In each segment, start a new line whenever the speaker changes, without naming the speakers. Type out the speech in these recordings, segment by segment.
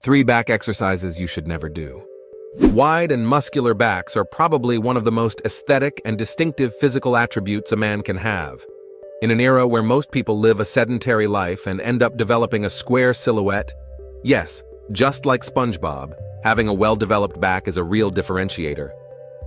3 back exercises you should never do. Wide and muscular backs are probably one of the most aesthetic and distinctive physical attributes a man can have. In an era where most people live a sedentary life and end up developing a square silhouette, yes, just like SpongeBob, having a well-developed back is a real differentiator.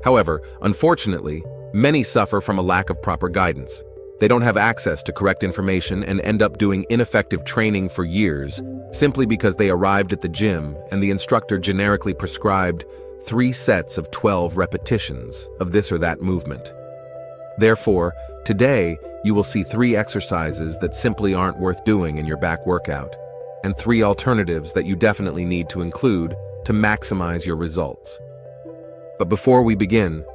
However, unfortunately, many suffer from a lack of proper guidance. They don't have access to correct information and end up doing ineffective training for years simply because they arrived at the gym and the instructor generically prescribed 3 sets of 12 repetitions of this or that movement. Therefore, today, you will see 3 exercises that simply aren't worth doing in your back workout, and 3 alternatives that you definitely need to include to maximize your results. But before we begin,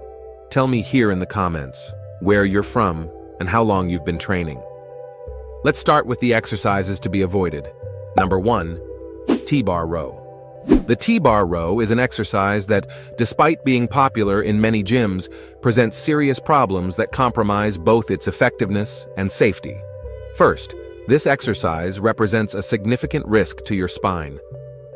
tell me here in the comments where you're from and how long you've been training. Let's start with the exercises to be avoided. Number 1, T-bar row. The T-bar row is an exercise that, despite being popular in many gyms, presents serious problems that compromise both its effectiveness and safety. First, this exercise represents a significant risk to your spine.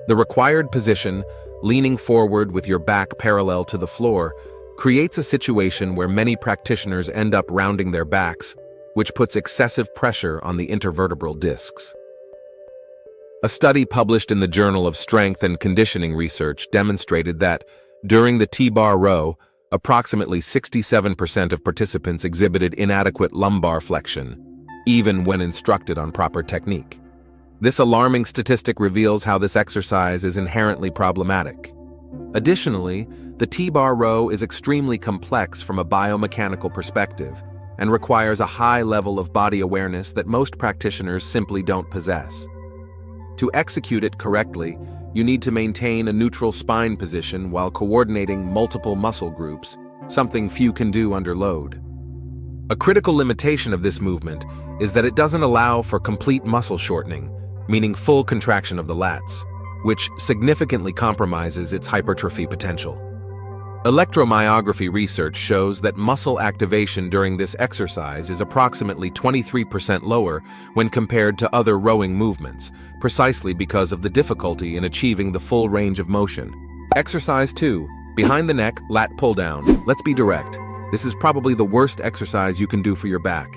The required position, leaning forward with your back parallel to the floor, creates a situation where many practitioners end up rounding their backs, which puts excessive pressure on the intervertebral discs. A study published in the Journal of Strength and Conditioning Research demonstrated that, during the T-bar row, approximately 67% of participants exhibited inadequate lumbar flexion, even when instructed on proper technique. This alarming statistic reveals how this exercise is inherently problematic. Additionally, the T-bar row is extremely complex from a biomechanical perspective and requires a high level of body awareness that most practitioners simply don't possess. To execute it correctly, you need to maintain a neutral spine position while coordinating multiple muscle groups, something few can do under load. A critical limitation of this movement is that it doesn't allow for complete muscle shortening, meaning full contraction of the lats, which significantly compromises its hypertrophy potential. Electromyography research shows that muscle activation during this exercise is approximately 23% lower when compared to other rowing movements, precisely because of the difficulty in achieving the full range of motion. Exercise 2, behind the neck, lat pull down. Let's be direct. This is probably the worst exercise you can do for your back,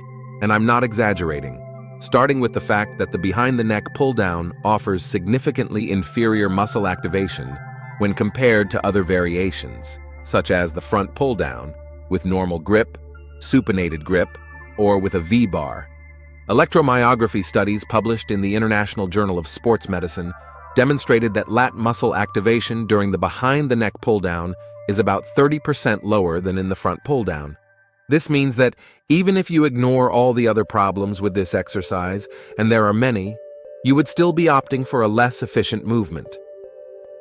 and I'm not exaggerating. Starting with the fact that the behind the neck pull down offers significantly inferior muscle activation when compared to other variations, such as the front pull down, with normal grip, supinated grip, or with a V-bar. Electromyography studies published in the International Journal of Sports Medicine demonstrated that lat muscle activation during the behind-the-neck pull-down is about 30% lower than in the front pull-down. This means that even if you ignore all the other problems with this exercise, and there are many, you would still be opting for a less efficient movement.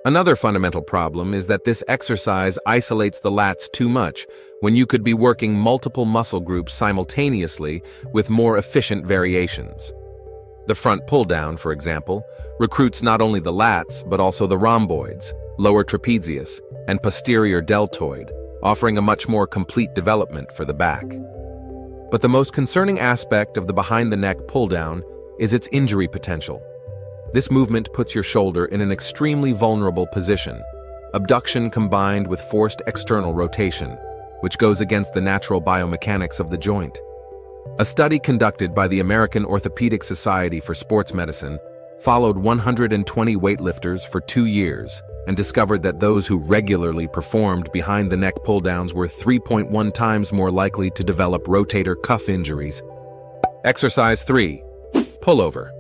Another fundamental problem is that this exercise isolates the lats too much when you could be working multiple muscle groups simultaneously with more efficient variations. The front pull-down, for example, recruits not only the lats but also the rhomboids, lower trapezius, and posterior deltoid, offering a much more complete development for the back. But the most concerning aspect of the behind-the-neck pull-down is its injury potential. This movement puts your shoulder in an extremely vulnerable position, abduction combined with forced external rotation, which goes against the natural biomechanics of the joint. A study conducted by the American Orthopedic Society for Sports Medicine followed 120 weightlifters for 2 years and discovered that those who regularly performed behind-the-neck pull-downs were 3.1 times more likely to develop rotator cuff injuries. Exercise 3. Pullover.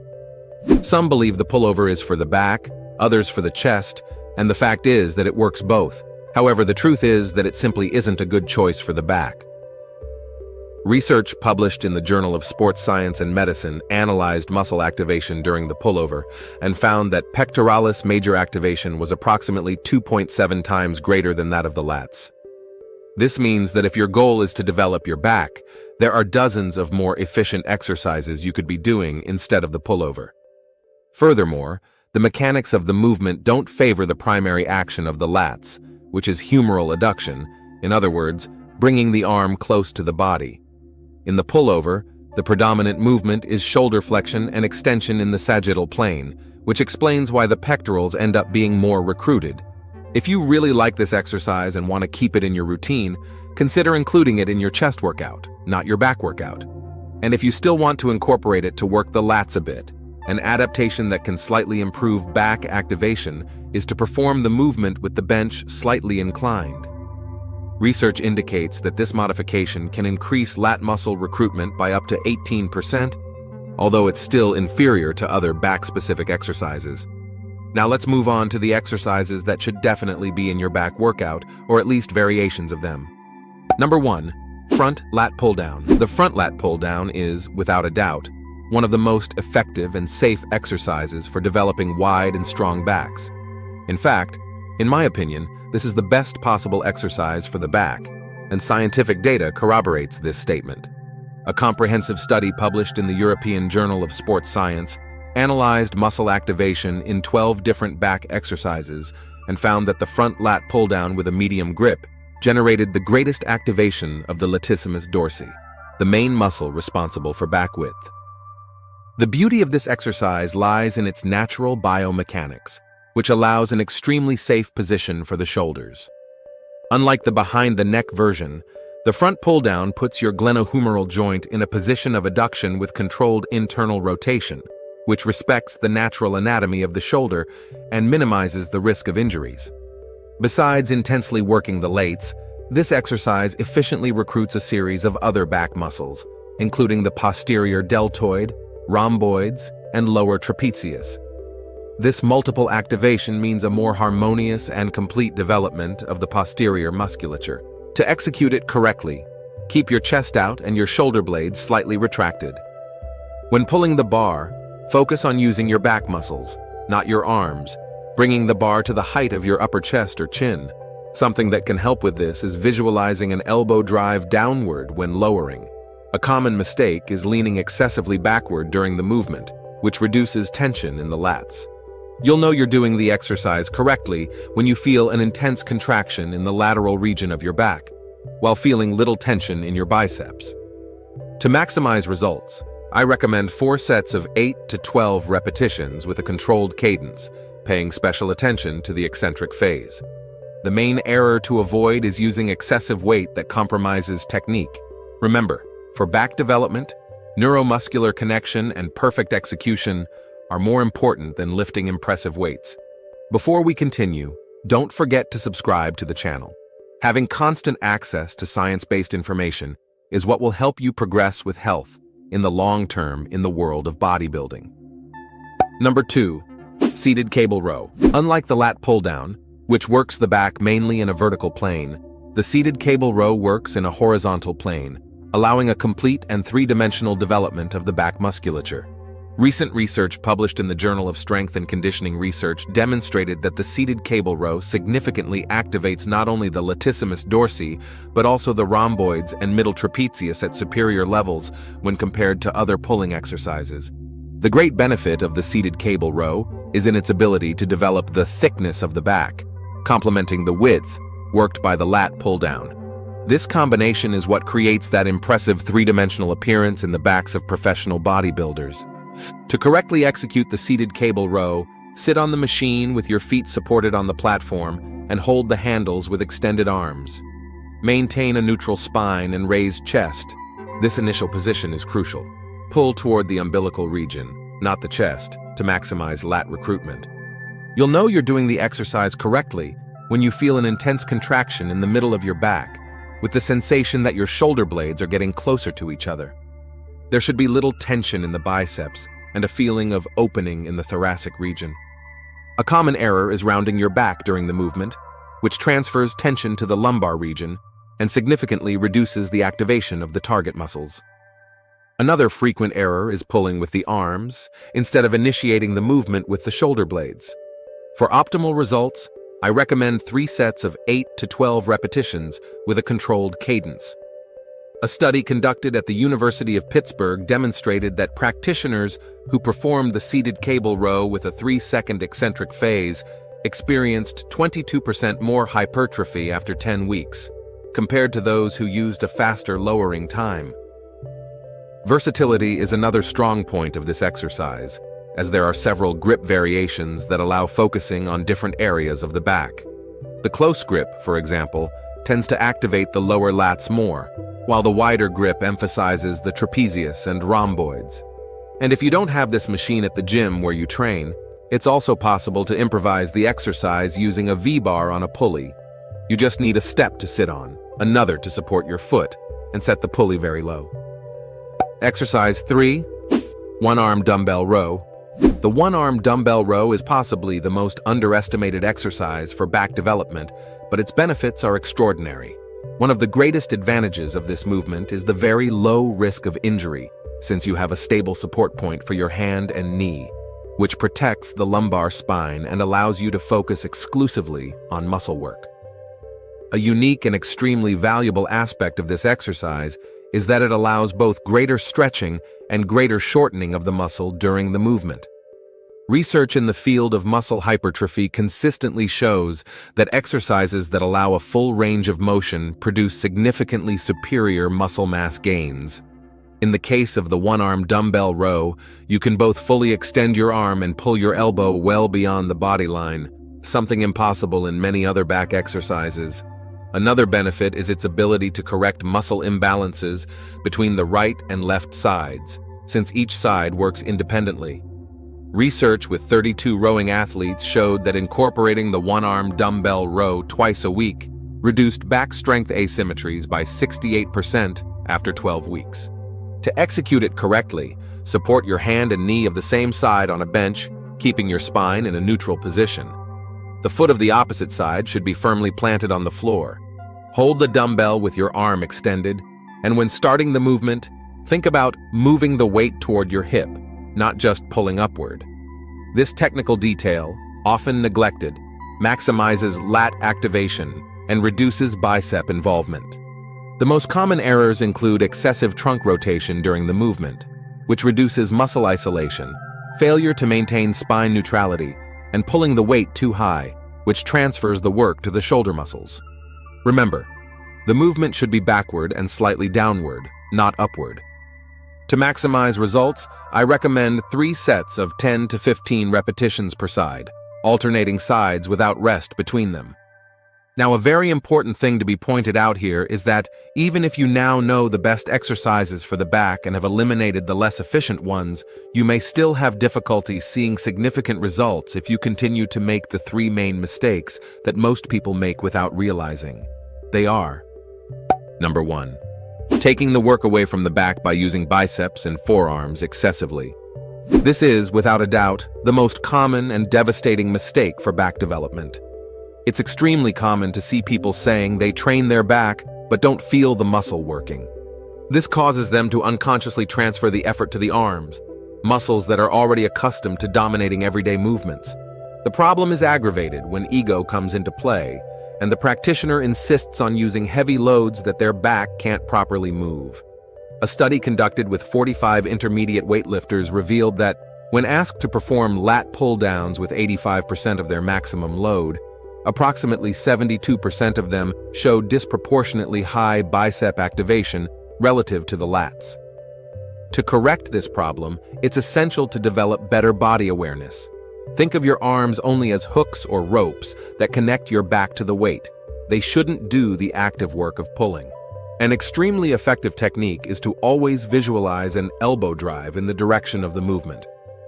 Some believe the pullover is for the back, others for the chest, and the fact is that it works both. However, the truth is that it simply isn't a good choice for the back. Research published in the Journal of Sports Science and Medicine analyzed muscle activation during the pullover and found that pectoralis major activation was approximately 2.7 times greater than that of the lats. This means that if your goal is to develop your back, there are dozens of more efficient exercises you could be doing instead of the pullover. Furthermore, the mechanics of the movement don't favor the primary action of the lats, which is humeral adduction, in other words, bringing the arm close to the body. In the pullover, the predominant movement is shoulder flexion and extension in the sagittal plane, which explains why the pectorals end up being more recruited. If you really like this exercise and want to keep it in your routine, consider including it in your chest workout, not your back workout. And if you still want to incorporate it to work the lats a bit, an adaptation that can slightly improve back activation is to perform the movement with the bench slightly inclined. Research indicates that this modification can increase lat muscle recruitment by up to 18%, although it's still inferior to other back-specific exercises. Now let's move on to the exercises that should definitely be in your back workout, or at least variations of them. Number 1. Front lat pull-down. The front lat pull-down is, without a doubt, one of the most effective and safe exercises for developing wide and strong backs. In fact, in my opinion, this is the best possible exercise for the back, and scientific data corroborates this statement. A comprehensive study published in the European Journal of Sports Science analyzed muscle activation in 12 different back exercises and found that the front lat pull-down with a medium grip generated the greatest activation of the latissimus dorsi, the main muscle responsible for back width. The beauty of this exercise lies in its natural biomechanics, which allows an extremely safe position for the shoulders. Unlike the behind-the-neck version, the front pull-down puts your glenohumeral joint in a position of adduction with controlled internal rotation, which respects the natural anatomy of the shoulder and minimizes the risk of injuries. Besides intensely working the lats, this exercise efficiently recruits a series of other back muscles, including the posterior deltoid, rhomboids, and lower trapezius. This multiple activation means a more harmonious and complete development of the posterior musculature. To execute it correctly, keep your chest out and your shoulder blades slightly retracted. When pulling the bar, focus on using your back muscles, not your arms, bringing the bar to the height of your upper chest or chin. Something that can help with this is visualizing an elbow drive downward when lowering. A common mistake is leaning excessively backward during the movement, which reduces tension in the lats. You'll know you're doing the exercise correctly when you feel an intense contraction in the lateral region of your back, while feeling little tension in your biceps. To maximize results, I recommend 4 sets of 8 to 12 repetitions with a controlled cadence, paying special attention to the eccentric phase. The main error to avoid is using excessive weight that compromises technique. Remember, for back development, neuromuscular connection and perfect execution are more important than lifting impressive weights. Before we continue, don't forget to subscribe to the channel. Having constant access to science-based information is what will help you progress with health in the long term in the world of bodybuilding. Number 2. Seated cable row. Unlike the lat pull-down, which works the back mainly in a vertical plane, the seated cable row works in a horizontal plane, allowing a complete and three-dimensional development of the back musculature. Recent research published in the Journal of Strength and Conditioning Research demonstrated that the seated cable row significantly activates not only the latissimus dorsi, but also the rhomboids and middle trapezius at superior levels when compared to other pulling exercises. The great benefit of the seated cable row is in its ability to develop the thickness of the back, complementing the width worked by the lat pull-down. This combination is what creates that impressive three-dimensional appearance in the backs of professional bodybuilders. To correctly execute the seated cable row, sit on the machine with your feet supported on the platform and hold the handles with extended arms. Maintain a neutral spine and raised chest. This initial position is crucial. Pull toward the umbilical region, not the chest, to maximize lat recruitment. You'll know you're doing the exercise correctly when you feel an intense contraction in the middle of your back, with the sensation that your shoulder blades are getting closer to each other. There should be little tension in the biceps and a feeling of opening in the thoracic region. A common error is rounding your back during the movement, which transfers tension to the lumbar region and significantly reduces the activation of the target muscles. Another frequent error is pulling with the arms instead of initiating the movement with the shoulder blades. For optimal results, I recommend 3 sets of 8 to 12 repetitions with a controlled cadence. A study conducted at the University of Pittsburgh demonstrated that practitioners who performed the seated cable row with a 3-second eccentric phase experienced 22% more hypertrophy after 10 weeks, compared to those who used a faster lowering time. Versatility is another strong point of this exercise, as there are several grip variations that allow focusing on different areas of the back. The close grip, for example, tends to activate the lower lats more, while the wider grip emphasizes the trapezius and rhomboids. And if you don't have this machine at the gym where you train, it's also possible to improvise the exercise using a V-bar on a pulley. You just need a step to sit on, another to support your foot, and set the pulley very low. Exercise 3. One-arm dumbbell row. The one-arm dumbbell row is possibly the most underestimated exercise for back development, but its benefits are extraordinary. One of the greatest advantages of this movement is the very low risk of injury, since you have a stable support point for your hand and knee, which protects the lumbar spine and allows you to focus exclusively on muscle work. A unique and extremely valuable aspect of this exercise is that it allows both greater stretching and greater shortening of the muscle during the movement. Research in the field of muscle hypertrophy consistently shows that exercises that allow a full range of motion produce significantly superior muscle mass gains. In the case of the one-arm dumbbell row, you can both fully extend your arm and pull your elbow well beyond the body line, something impossible in many other back exercises. Another benefit is its ability to correct muscle imbalances between the right and left sides, since each side works independently. Research with 32 rowing athletes showed that incorporating the one-arm dumbbell row twice a week reduced back strength asymmetries by 68% after 12 weeks. To execute it correctly, support your hand and knee of the same side on a bench, keeping your spine in a neutral position. The foot of the opposite side should be firmly planted on the floor. Hold the dumbbell with your arm extended, and when starting the movement, think about moving the weight toward your hip, not just pulling upward. This technical detail, often neglected, maximizes lat activation and reduces bicep involvement. The most common errors include excessive trunk rotation during the movement, which reduces muscle isolation, failure to maintain spine neutrality, and pulling the weight too high, which transfers the work to the shoulder muscles. Remember, the movement should be backward and slightly downward, not upward. To maximize results, I recommend 3 sets of 10 to 15 repetitions per side, alternating sides without rest between them. Now, a very important thing to be pointed out here is that even if you now know the best exercises for the back and have eliminated the less efficient ones, you may still have difficulty seeing significant results if you continue to make the 3 main mistakes that most people make without realizing. They are: Number 1. Taking the work away from the back by using biceps and forearms excessively. This is, without a doubt, the most common and devastating mistake for back development. It's extremely common to see people saying they train their back but don't feel the muscle working. This causes them to unconsciously transfer the effort to the arms, muscles that are already accustomed to dominating everyday movements. The problem is aggravated when ego comes into play, and the practitioner insists on using heavy loads that their back can't properly move. A study conducted with 45 intermediate weightlifters revealed that when asked to perform lat pull-downs with 85% of their maximum load, approximately 72% of them showed disproportionately high bicep activation relative to the lats. To correct this problem, it's essential to develop better body awareness. Think of your arms only as hooks or ropes that connect your back to the weight. They shouldn't do the active work of pulling. An extremely effective technique is to always visualize an elbow drive in the direction of the movement.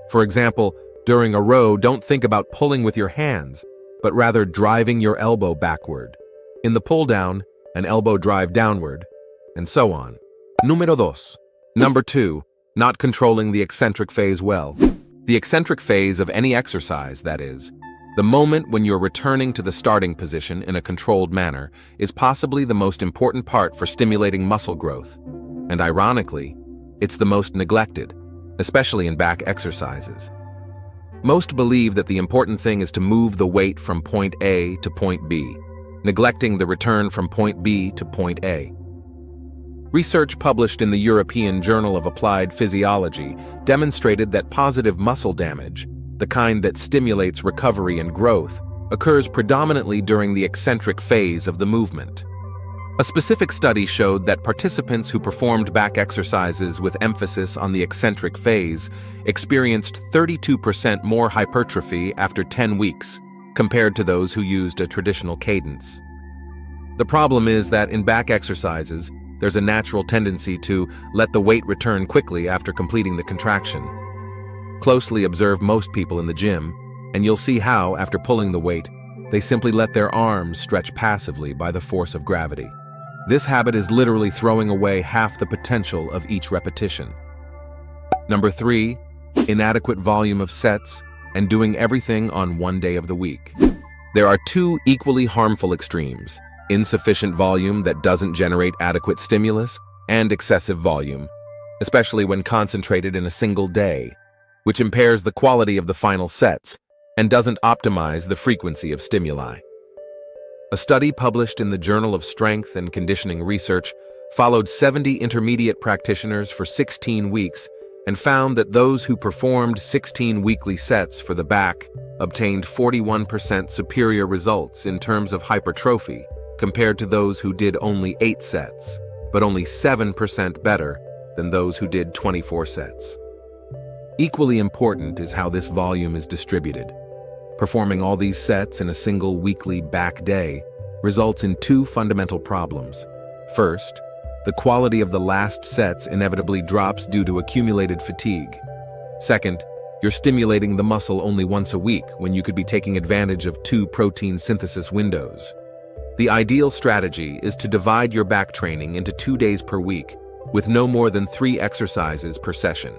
For example, during a row, don't think about pulling with your hands, but rather driving your elbow backward. In the pull down, an elbow drive downward, and so on. Número 2. Number 2. Not controlling the eccentric phase well. The eccentric phase of any exercise, that is, the moment when you're returning to the starting position in a controlled manner, is possibly the most important part for stimulating muscle growth. And ironically, it's the most neglected, especially in back exercises. Most believe that the important thing is to move the weight from point A to point B, neglecting the return from point B to point A. Research published in the European Journal of Applied Physiology demonstrated that positive muscle damage, the kind that stimulates recovery and growth, occurs predominantly during the eccentric phase of the movement. A specific study showed that participants who performed back exercises with emphasis on the eccentric phase experienced 32% more hypertrophy after 10 weeks, compared to those who used a traditional cadence. The problem is that in back exercises, there's a natural tendency to let the weight return quickly after completing the contraction. Closely observe most people in the gym, and you'll see how, after pulling the weight, they simply let their arms stretch passively by the force of gravity. This habit is literally throwing away half the potential of each repetition. Number 3, inadequate volume of sets and doing everything on one day of the week. There are two equally harmful extremes: insufficient volume that doesn't generate adequate stimulus, and excessive volume, especially when concentrated in a single day, which impairs the quality of the final sets and doesn't optimize the frequency of stimuli. A study published in the Journal of Strength and Conditioning Research followed 70 intermediate practitioners for 16 weeks and found that those who performed 16 weekly sets for the back obtained 41% superior results in terms of hypertrophy compared to those who did only 8 sets, but only 7% better than those who did 24 sets. Equally important is how this volume is distributed. Performing all these sets in a single weekly back day results in two fundamental problems. First, the quality of the last sets inevitably drops due to accumulated fatigue. Second, you're stimulating the muscle only once a week when you could be taking advantage of 2 protein synthesis windows. The ideal strategy is to divide your back training into 2 days per week, with no more than 3 exercises per session.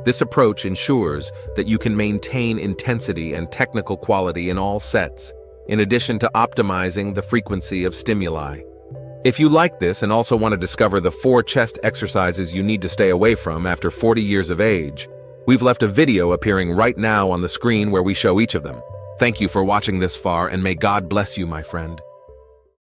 This approach ensures that you can maintain intensity and technical quality in all sets, in addition to optimizing the frequency of stimuli. If you like this and also want to discover the 4 chest exercises you need to stay away from after 40 years of age, we've left a video appearing right now on the screen where we show each of them. Thank you for watching this far, and may God bless you, my friend.